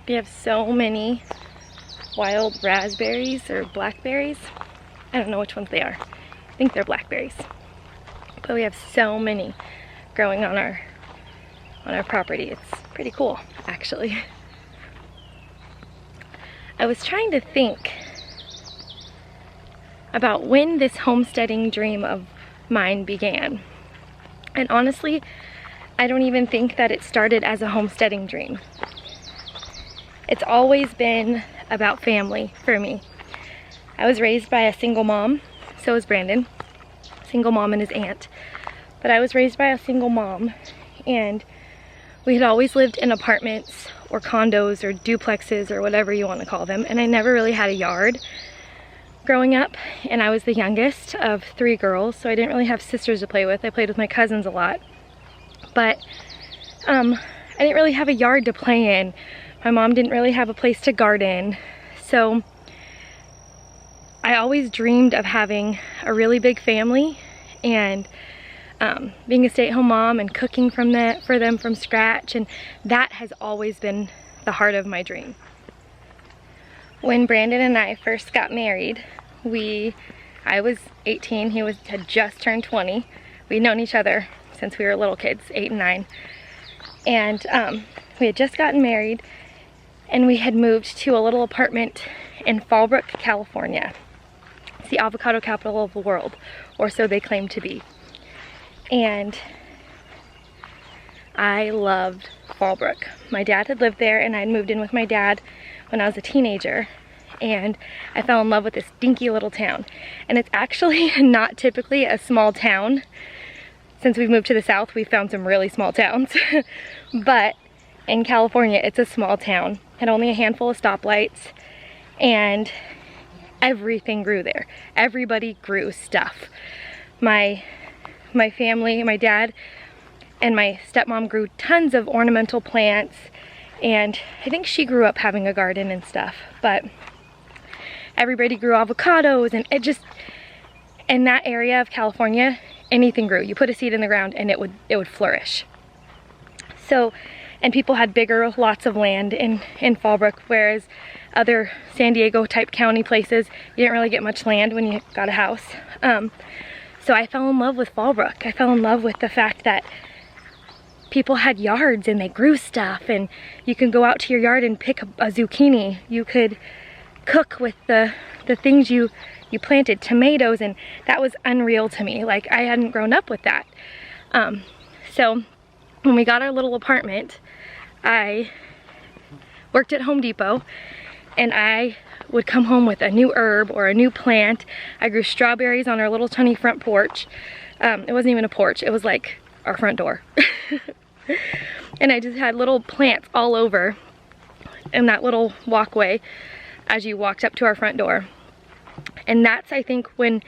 We have so many wild raspberries or blackberries. I don't know which ones they are. I think they're blackberries. But we have so many growing on our property. It's pretty cool, actually. I was trying to think about when this homesteading dream of mine began. And honestly, I don't even think that it started as a homesteading dream. It's always been about family for me. I was raised by a single mom, so was Brandon. Single mom and his aunt. But I was raised by a single mom, and we had always lived in apartments or condos or duplexes or whatever you want to call them, and I never really had a yard growing up, and I was the youngest of 3 girls, so I didn't really have sisters to play with. I played with my cousins a lot, but I didn't really have a yard to play in. My mom didn't really have a place to garden, so I always dreamed of having a really big family and being a stay-at-home mom and cooking for them from scratch, and that has always been the heart of my dream. When Brandon and I first got married, I was 18, he had just turned 20. We'd known each other since we were little kids, 8 and 9. And we had just gotten married, and we had moved to a little apartment in Fallbrook, California. It's the avocado capital of the world, or so they claim to be. And I loved Fallbrook. My dad had lived there, and I had moved in with my dad when I was a teenager, and I fell in love with this dinky little town. And it's actually not typically a small town. Since we've moved to the south, we've found some really small towns. But in California, it's a small town. Had only a handful of stoplights, and everything grew there. Everybody grew stuff. My family, my dad and my stepmom grew tons of ornamental plants, and I think she grew up having a garden and stuff, but everybody grew avocados, and it just, in that area of California, anything grew. You put a seed in the ground and it would flourish. So, and people had bigger lots of land in Fallbrook, whereas other San Diego type county places, you didn't really get much land when you got a house. So I fell in love with Fallbrook. I fell in love with the fact that people had yards and they grew stuff, and you can go out to your yard and pick a zucchini. You could cook with the things you planted, tomatoes, and that was unreal to me. Like, I hadn't grown up with that. So when we got our little apartment, I worked at Home Depot, and I would come home with a new herb or a new plant. I grew strawberries on our little tiny front porch. It wasn't even a porch, it was like our front door. And I just had little plants all over in that little walkway as you walked up to our front door. And that's, I think, when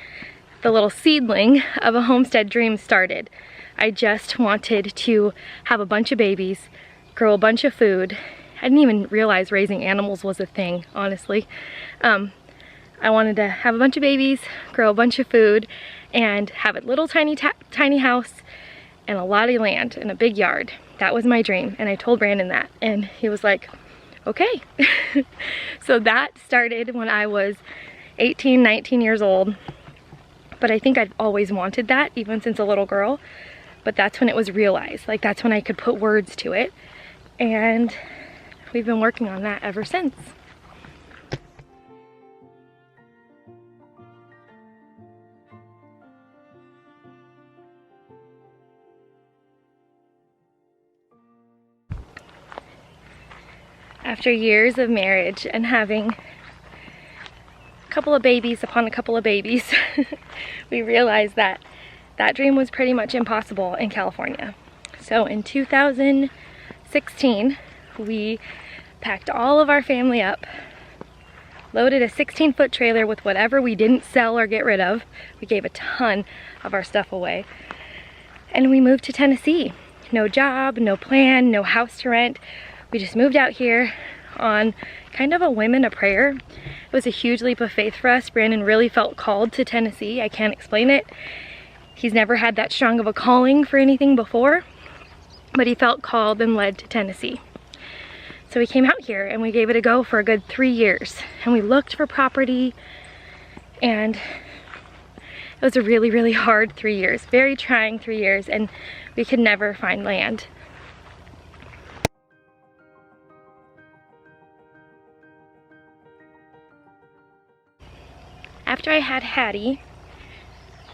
the little seedling of a homestead dream started. I just wanted to have a bunch of babies, grow a bunch of food. I didn't even realize raising animals was a thing, honestly. I wanted to have a bunch of babies, grow a bunch of food, and have a little tiny house and a lot of land and a big yard. That was my dream, and I told Brandon that, and he was like, okay. So that started when I was 18, 19 years old. But I think I've always wanted that, even since a little girl. But that's when it was realized. Like, that's when I could put words to it. And we've been working on that ever since. After years of marriage and having a couple of babies upon a couple of babies, we realized that that dream was pretty much impossible in California. So in 2016, we packed all of our family up, loaded a 16-foot trailer with whatever we didn't sell or get rid of. We gave a ton of our stuff away. And we moved to Tennessee. No job, no plan, no house to rent. We just moved out here on kind of a whim and a prayer. It was a huge leap of faith for us. Brandon really felt called to Tennessee. I can't explain it. He's never had that strong of a calling for anything before, but he felt called and led to Tennessee. So we came out here and we gave it a go for a good 3 years. And we looked for property, and it was a really, really hard 3 years. Very trying 3 years, and we could never find land. After I had Hattie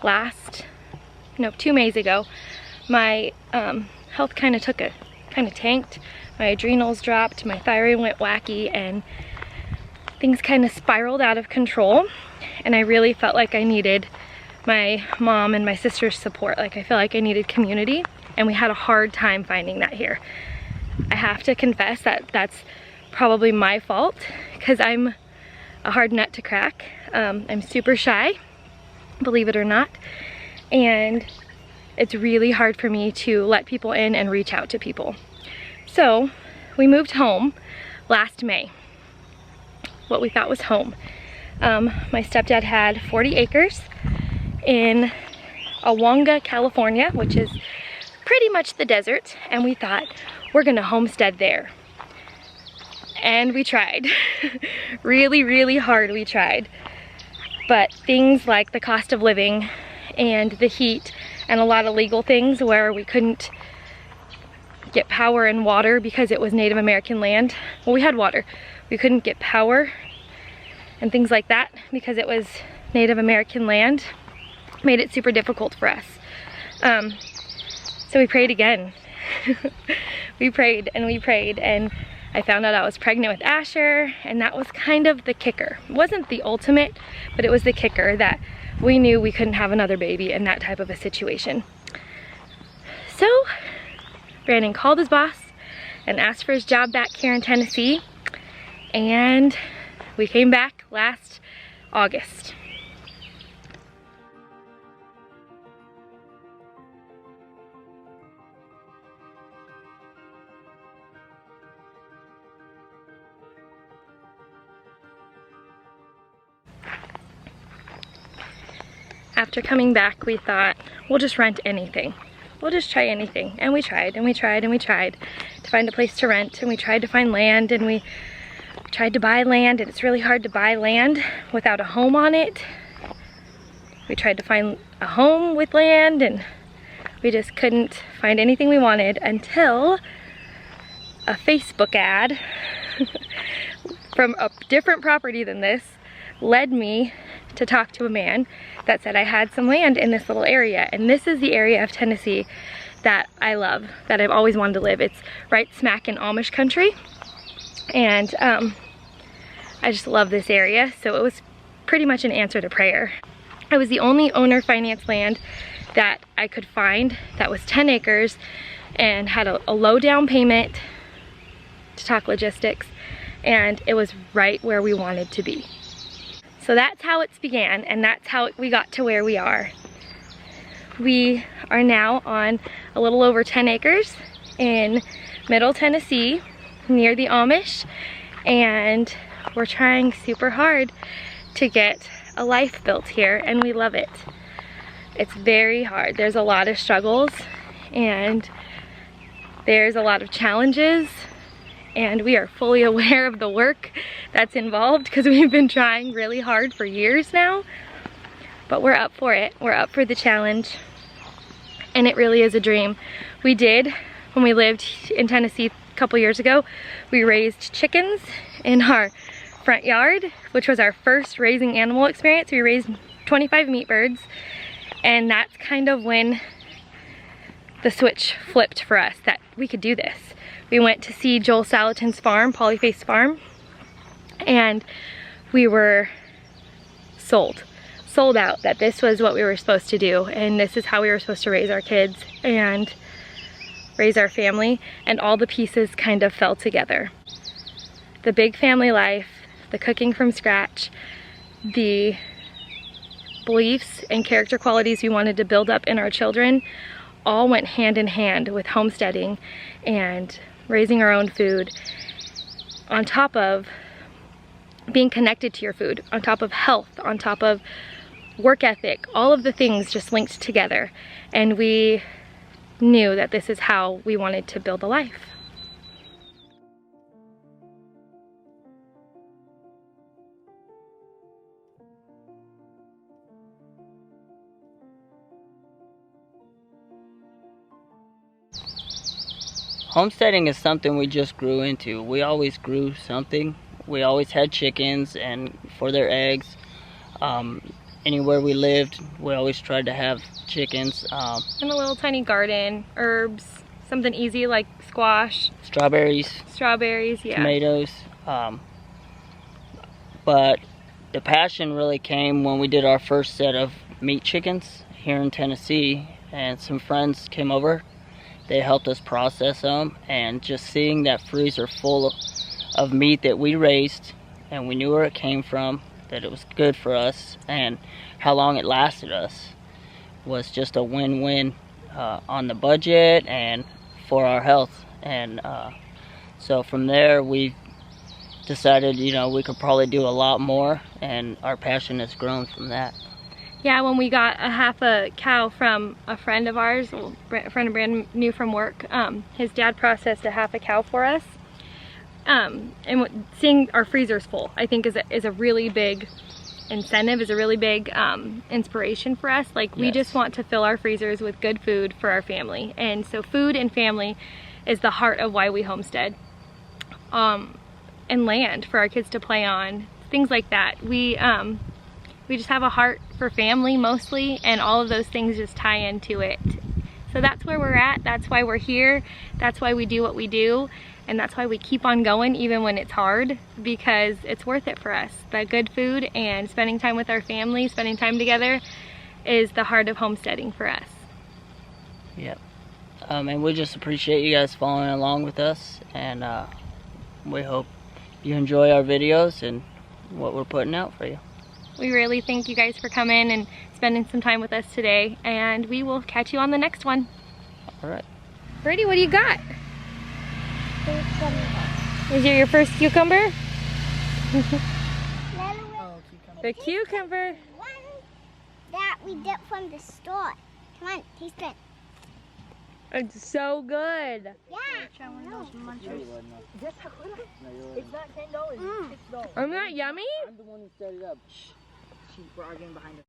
2 Mays ago, my health kind of tanked. My adrenals dropped, my thyroid went wacky, and things kind of spiraled out of control. And I really felt like I needed my mom and my sister's support. Like, I felt like I needed community, and we had a hard time finding that here. I have to confess that that's probably my fault, because I'm a hard nut to crack. I'm super shy, believe it or not, and it's really hard for me to let people in and reach out to people. So we moved home last May, what we thought was home. My stepdad had 40 acres in Awanga, California, which is pretty much the desert, and we thought we're gonna homestead there. And we tried. Really, really hard we tried. But things like the cost of living and the heat and a lot of legal things where we couldn't get power and water because it was Native American land. Well, we had water. We couldn't get power and things like that because it was Native American land. Made it super difficult for us. So we prayed again. We prayed and we prayed, and I found out I was pregnant with Asher, and that was kind of the kicker. It wasn't the ultimate, but it was the kicker that we knew we couldn't have another baby in that type of a situation. So Brandon called his boss and asked for his job back here in Tennessee, and we came back last August. After coming back, we thought, we'll just rent anything. We'll just try anything. And we tried, and we tried, and we tried to find a place to rent, and we tried to find land, and we tried to buy land, and it's really hard to buy land without a home on it. We tried to find a home with land, and we just couldn't find anything we wanted until a Facebook ad from a different property than this led me to talk to a man that said I had some land in this little area, and this is the area of Tennessee that I love, that I've always wanted to live. It's right smack in Amish country, and I just love this area, so it was pretty much an answer to prayer. I was the only owner financed land that I could find that was 10 acres and had a low down payment, to talk logistics, and it was right where we wanted to be. So that's how it's began, and that's how we got to where we are. We are now on a little over 10 acres in Middle Tennessee, near the Amish, and we're trying super hard to get a life built here, and we love it. It's very hard. There's a lot of struggles, and there's a lot of challenges, and we are fully aware of the work that's involved because we've been trying really hard for years now. But we're up for it. We're up for the challenge, and it really is a dream. We did, when we lived in Tennessee a couple years ago, we raised chickens in our front yard, which was our first raising animal experience. We raised 25 meat birds, and that's kind of when the switch flipped for us that we could do this. We went to see Joel Salatin's farm, Polyface Farm, and we were sold out that this was what we were supposed to do, and this is how we were supposed to raise our kids and raise our family, and all the pieces kind of fell together. The big family life, the cooking from scratch, the beliefs and character qualities we wanted to build up in our children all went hand in hand with homesteading and raising our own food, on top of being connected to your food, on top of health, on top of work ethic. All of the things just linked together, and we knew that this is how we wanted to build a life. Homesteading is something we just grew into. We always grew something. We always had chickens and for their eggs. Anywhere we lived, we always tried to have chickens. And a little tiny garden, herbs, something easy like squash. Strawberries, yeah. tomatoes. But the passion really came when we did our first set of meat chickens here in Tennessee, and some friends came over. They helped us process them, and just seeing that freezer full of meat that we raised, and we knew where it came from, that it was good for us, and how long it lasted us, was just a win-win on the budget and for our health. And so from there we decided, you know, we could probably do a lot more, and our passion has grown from that. Yeah, when we got a half a cow from a friend of ours, a friend of brand new from work, his dad processed a half a cow for us. And seeing our freezers full, I think is a really big incentive, is a really big inspiration for us. Like, we just want to fill our freezers with good food for our family. And so food and family is the heart of why we homestead. And land for our kids to play on, things like that. We just have a heart for family mostly, and all of those things just tie into it. So that's where we're at, that's why we're here, that's why we do what we do, and that's why we keep on going even when it's hard, because it's worth it for us. The good food and spending time with our family, spending time together, is the heart of homesteading for us. Yep. And we just appreciate you guys following along with us, and we hope you enjoy our videos and what we're putting out for you. We really thank you guys for coming and spending some time with us today, and we will catch you on the next one. All right. Brady, what do you got? Is it your first cucumber? The cucumber. One that we get from the store. Come on, taste it. It's so good. Yeah. No. It's not $10, it's $6. Isn't that yummy? I'm the one who set it up. She's arguing behind us.